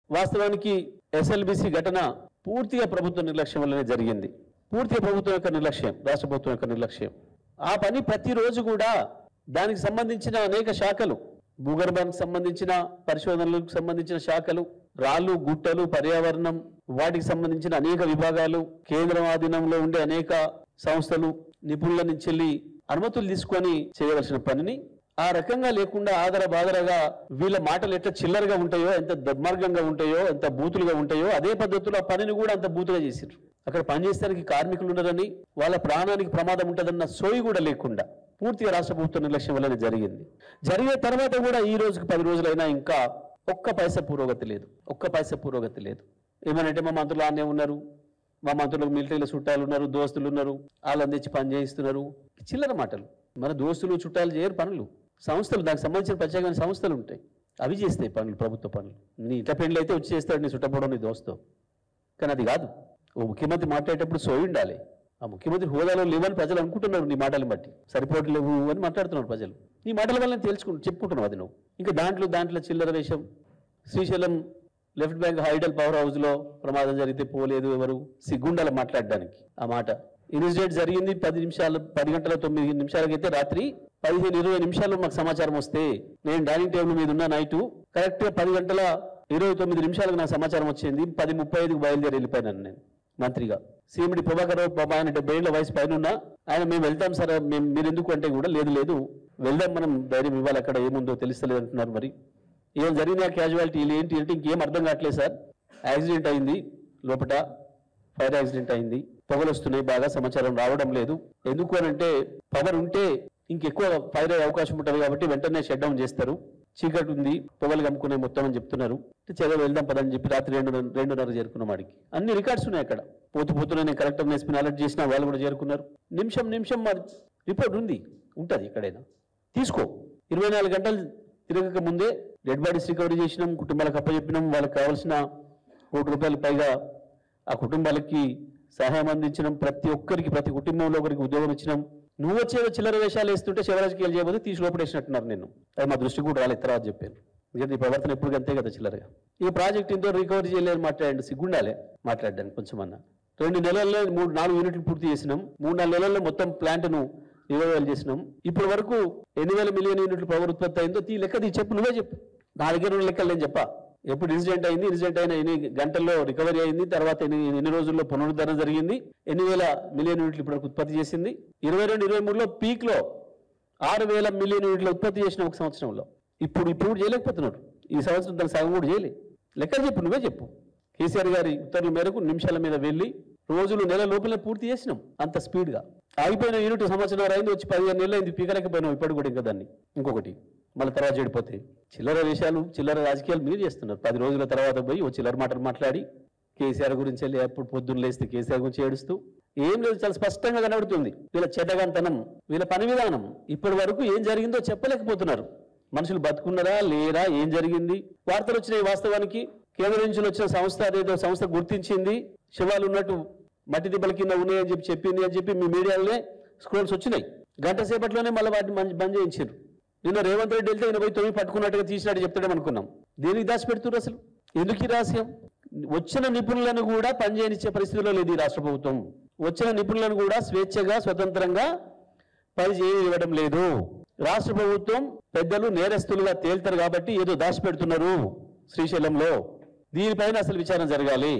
వాస్తవానికి ఎస్ఎల్బిసి ఘటన పూర్తిగా ప్రభుత్వ నిర్లక్ష్యం వల్లనే జరిగింది. పూర్తిగా ప్రభుత్వం యొక్క నిర్లక్ష్యం, రాష్ట్ర ప్రభుత్వం యొక్క నిర్లక్ష్యం. ఆ పని ప్రతిరోజు కూడా దానికి సంబంధించిన అనేక శాఖలు, భూగర్భానికి సంబంధించిన పరిశోధనలకు సంబంధించిన శాఖలు, రాళ్ళు గుట్టలు, పర్యావరణం, వాటికి సంబంధించిన అనేక విభాగాలు, కేంద్రం ఆధీనంలో ఉండే అనేక సంస్థలు, నిపుణుల నుంచి అనుమతులు తీసుకొని చేయవలసిన పనిని ఆ రకంగా లేకుండా ఆదర బాదరగా వీళ్ళ మాటలు ఎట్లా చిల్లరగా ఉంటాయో, ఎంత దుర్మార్గంగా ఉంటాయో, ఎంత బూతులుగా ఉంటాయో అదే పద్ధతిలో ఆ పనిని కూడా అంత బూతుగా చేశారు. అక్కడ పనిచేయడానికి కార్మికులు ఉన్నారని, వాళ్ళ ప్రాణానికి ప్రమాదం ఉంటుందన్న సోయి కూడా లేకుండా పూర్తిగా రాష్ట్ర ప్రభుత్వ నిర్లక్ష్యం వల్లనే జరిగింది. జరిగే తర్వాత కూడా ఈ రోజుకి 10 రోజులైనా ఇంకా ఒక్క పైసా పురోగతి లేదు, ఒక్క పైసా పురోగతి లేదు. ఏమనంటే మా మంత్రులు ఆనే ఉన్నారు, మా మంత్రులకు మిలిటరీలో చుట్టాలు ఉన్నారు, దోస్తులు ఉన్నారు, వాళ్ళని తెచ్చి పని చేయిస్తున్నారు. చిల్లర మాటలు. మన దోస్తులు చుట్టాలు చేయరు పనులు, సంస్థలు దానికి సంబంధించిన ప్రత్యేకమైన సంస్థలు ఉంటాయి, అవి చేస్తాయి పనులు, ప్రభుత్వ పనులు. నీ ఇట్ల పెండ్లు అయితే వచ్చి చేస్తాడు నీ చుట్టపడడం నీ దోస్తో. కానీ అది కాదు. ఓ ముఖ్యమంత్రి మాట్లాడేటప్పుడు సోయి ఉండాలి. ఆ ముఖ్యమంత్రి హోదాలో లేవని ప్రజలు అనుకుంటున్నారు, నీ మాటలను బట్టి సరిపోవట్లేవు అని మాట్లాడుతున్నారు ప్రజలు. నీ మాటల వల్ల చెప్పుకుంటున్నావు అది నువ్వు. ఇంకా దాంట్లో చిల్లర వేషం. Srisailam left bank hydel power house లో ప్రమాదం జరిగితే పోలేదు ఎవరు, సిగ్గుండాల మాట్లాడడానికి. ఆ మాట ఇన్సిడెంట్ జరిగింది 10 గంటల 9 నిమిషాలకైతే రాత్రి 15-20 నిమిషాల్లో మాకు సమాచారం వస్తే నేను డైనింగ్ టేబుల్ మీద ఉన్న నైటు కరెక్ట్ గా 10 గంటల 29 నిమిషాలకు నాకు సమాచారం వచ్చింది. 10:35కు బయలుదేరి వెళ్ళిపోయినాను నేను మంత్రిగా. సీఎండి ప్రభాకర్ రావు బాబా ఆయన 70 ఏళ్ల వయసు పైన ఉన్నా ఆయన మేము వెళ్తాం సార్, మీరు ఎందుకు అంటే కూడా లేదు వెళ్దాం, మనం ధైర్యం ఇవ్వాలి, అక్కడ ఏముందో తెలుస్తలేదు అంటున్నారు. మరి ఏం జరిగింది ఆ క్యాజువాలిటీ ఏంటి అంటే ఇంకేం అర్థం కావట్లేదు సార్. యాక్సిడెంట్ అయింది, లోపల ఫైర్ యాక్సిడెంట్ అయింది, పొగలు వస్తున్నాయి, బాగా సమాచారం రావడం లేదు. ఎందుకు అని అంటే పవర్ ఉంటే ఇంకెక్కువ ఫైర్ అయ్యే అవకాశం ఉంటుంది కాబట్టి వెంటనే షట్ డౌన్ చేస్తారు, చీకటి ఉంది, పొగలు కమ్ముకునే మొత్తం అని చెప్తున్నారు. చదివి వెళ్దాం పదని చెప్పి రాత్రి 2:30 చేరుకున్న వాడికి అన్ని రికార్డ్స్ ఉన్నాయి అక్కడ. పోతున్నా నేను కలెక్టర్ ఎస్పీని అలర్ట్ చేసిన వాళ్ళు కూడా చేరుకున్నారు. నిమిషం మా రిపోర్ట్ ఉంటుంది ఎక్కడైనా తీసుకో. 24 గంటలు తిరగక ముందే డెడ్ బాడీస్ రికవరీ చేసినాం, కుటుంబాలకు అప్పచెప్పినాం, వాళ్ళకి కావాల్సిన ₹1 కోటి పైగా ఆ కుటుంబాలకి సహాయం అందించడం, ప్రతి ఒక్కరికి ప్రతి కుటుంబంలో ఒకరికి ఉద్యోగం ఇచ్చినాం. నువ్వు వచ్చేదో చిల్లర వేషాలు వేస్తుంటే శివరాజకీయాలు చేయబోతే తీసి లోపడేసినట్టున్నారు. నేను అది మా దృష్టి కూడా రాలేదు, తర్వాత చెప్పాను. ఎందుకంటే ఈ ప్రవర్తన ఎప్పుడు అంతే కదా చిల్లరగా. ఈ ప్రాజెక్ట్ ఇంతో రికవరీ చేయలేదు మాట్లాడండి, సిగ్గుండాలే మాట్లాడడానికి కొంచెం అన్న. 2 నెలల్లో 3-4 యూనిట్లు పూర్తి చేసినాం, 3-4 నెలల్లో మొత్తం ప్లాంట్ను రివైవల్ చేసినాం. ఇప్పటి వరకు 8,000 మిలియన్ యూనిట్లు పవర్ ఉత్పత్తి అయిందో లెక్క చెప్పు, నువ్వే చెప్పు. నా దగ్గర ఉన్న లెక్కలు నేను చెప్పా. ఎప్పుడు ఇన్సిడెంట్ అయింది, ఇన్సిడెంట్ అయిన ఎన్ని గంటల్లో రికవరీ అయింది, తర్వాత ఎన్ని రోజుల్లో పునరుద్ధరణ జరిగింది, 8,000 మిలియన్ యూనిట్లు ఇప్పుడు ఉత్పత్తి చేసింది. 22-23లో పీక్ లో 6,000 మిలియన్ యూనిట్లు ఉత్పత్తి చేసిన ఒక సంవత్సరంలో. ఇప్పుడు చేయలేకపోతున్నారు. ఈ సంవత్సరం దాని సగం కూడా చేయలే. లెక్కలు చెప్పు, నువ్వే చెప్పు. కేసీఆర్ గారి ఉత్తర్వుల మేరకు నిమిషాల మీద వెళ్ళి రోజులు నెల లోపలే పూర్తి చేసినాం. అంత స్పీడ్గా ఆగిపోయిన యూనిట్ సంవత్సరం అయింది, వచ్చి 15 నెలలు అయింది, పీకలేకపోయినాం. ఇప్పుడు కూడా ఇంకా దాన్ని ఇంకొకటి మళ్ళీ తర్వాత చెడిపోతాయి. చిల్లర విషయాలు, చిల్లర రాజకీయాలు మీరు చేస్తున్నారు. 10 రోజుల తర్వాత పోయి ఓ చిల్లర మాటలు మాట్లాడి కేసీఆర్ గురించి వెళ్ళి ఎప్పుడు పొద్దున్న లేస్తే కేసీఆర్ గురించి ఏడుస్తూ ఏం లేదు, చాలా స్పష్టంగా కనబడుతుంది వీళ్ళ చెడ్డగంతనం, వీళ్ళ పని విధానం. ఇప్పటి వరకు ఏం జరిగిందో చెప్పలేకపోతున్నారు. మనుషులు బతుకున్నారా లేరా, ఏం జరిగింది, వార్తలు వచ్చినాయి. వాస్తవానికి కేంద్రం నుంచి వచ్చిన సంస్థ అదేదో సంస్థ గుర్తించింది, శవాలు ఉన్నట్టు మట్టి దిబ్బల కింద ఉన్నాయని చెప్పింది అని చెప్పి మీ మీడియాలోనే స్క్రోల్స్ వచ్చినాయి. గంట సేపట్లోనే మళ్ళీ వాటిని బంద్ చేయించారు. నిన్న రేవంత్ రెడ్డి వెళ్తే 89 పట్టుకున్నట్టుగా తీసినట్టు చెప్తాడే అనుకున్నాం. దేనికి దాచిపెడుతున్నారు అసలు? ఎందుకు ఈ రహస్యం? వచ్చిన నిపుణులను కూడా పనిచేయనిచ్చే పరిస్థితిలో లేదు ఈ రాష్ట్ర ప్రభుత్వం. వచ్చిన నిపుణులను కూడా స్వేచ్ఛగా స్వతంత్రంగా పని చేయనివ్వడం లేదు. రాష్ట్ర ప్రభుత్వం పెద్దలు నేరస్తులుగా తేల్తారు కాబట్టి ఏదో దాచిపెడుతున్నారు శ్రీశైలంలో. దీనిపైన అసలు విచారణ జరగాలి.